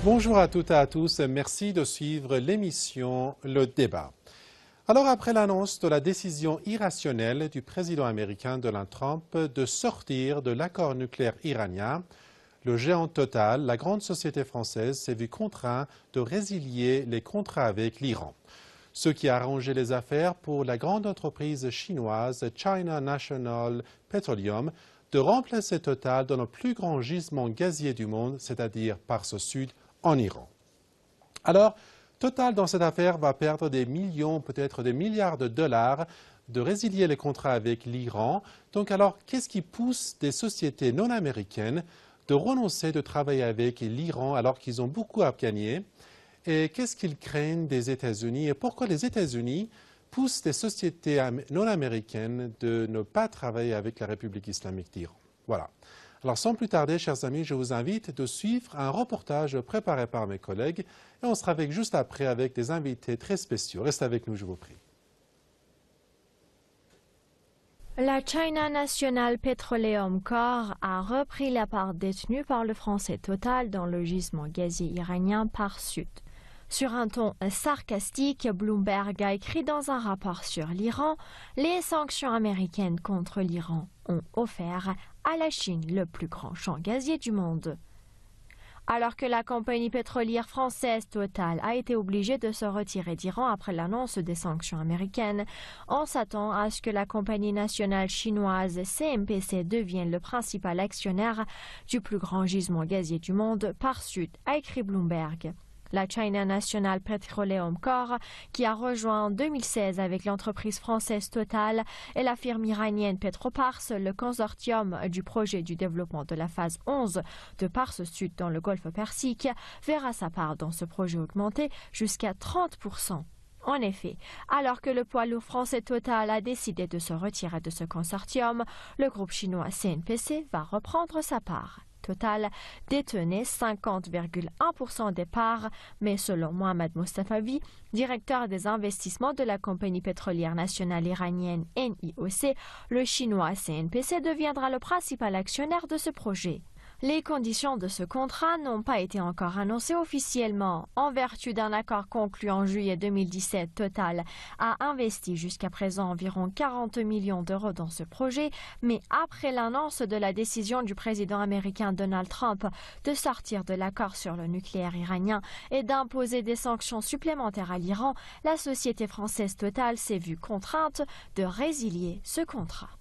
Bonjour à toutes et à tous, merci de suivre l'émission Le Débat. Alors après l'annonce de la décision irrationnelle du président américain Donald Trump de sortir de l'accord nucléaire iranien, le géant Total, la grande société française, s'est vu contraint de résilier les contrats avec l'Iran. Ce qui a arrangé les affaires pour la grande entreprise chinoise China National Petroleum de remplacer Total dans le plus grand gisement gazier du monde, c'est-à-dire Pars Sud, en Iran. Alors, Total, dans cette affaire, va perdre des millions, peut-être des milliards de dollars de résilier les contrats avec l'Iran. Donc alors, qu'est-ce qui pousse des sociétés non américaines de renoncer de travailler avec l'Iran alors qu'ils ont beaucoup à gagner? Et qu'est-ce qu'ils craignent des États-Unis? Et pourquoi les États-Unis poussent des sociétés non américaines de ne pas travailler avec la République islamique d'Iran? Voilà. Alors, sans plus tarder, chers amis, je vous invite de suivre un reportage préparé par mes collègues et on sera juste après avec des invités très spéciaux. Restez avec nous, je vous prie. La China National Petroleum Corp a repris la part détenue par le français Total dans le gisement gazier iranien Pars Sud. Sur un ton sarcastique, Bloomberg a écrit dans un rapport sur l'Iran « Les sanctions américaines contre l'Iran ont offert à la Chine le plus grand champ gazier du monde ». Alors que la compagnie pétrolière française Total a été obligée de se retirer d'Iran après l'annonce des sanctions américaines, on s'attend à ce que la compagnie nationale chinoise CNPC devienne le principal actionnaire du plus grand gisement gazier du monde, Pars Sud, a écrit Bloomberg. La China National Petroleum Corp, qui a rejoint en 2016 avec l'entreprise française Total et la firme iranienne Petropars, le consortium du projet du développement de la phase 11 de Pars Sud dans le Golfe Persique, verra sa part dans ce projet augmenter jusqu'à 30%. En effet, alors que le poids lourd français Total a décidé de se retirer de ce consortium, le groupe chinois CNPC va reprendre sa part. Total détenait 50,1% des parts, mais selon Mohammad Mostafavi, directeur des investissements de la compagnie pétrolière nationale iranienne NIOC, le chinois CNPC deviendra le principal actionnaire de ce projet. Les conditions de ce contrat n'ont pas été encore annoncées officiellement. En vertu d'un accord conclu en juillet 2017, Total a investi jusqu'à présent environ 40 millions d'euros dans ce projet, mais après l'annonce de la décision du président américain Donald Trump de sortir de l'accord sur le nucléaire iranien et d'imposer des sanctions supplémentaires à l'Iran, la société française Total s'est vue contrainte de résilier ce contrat.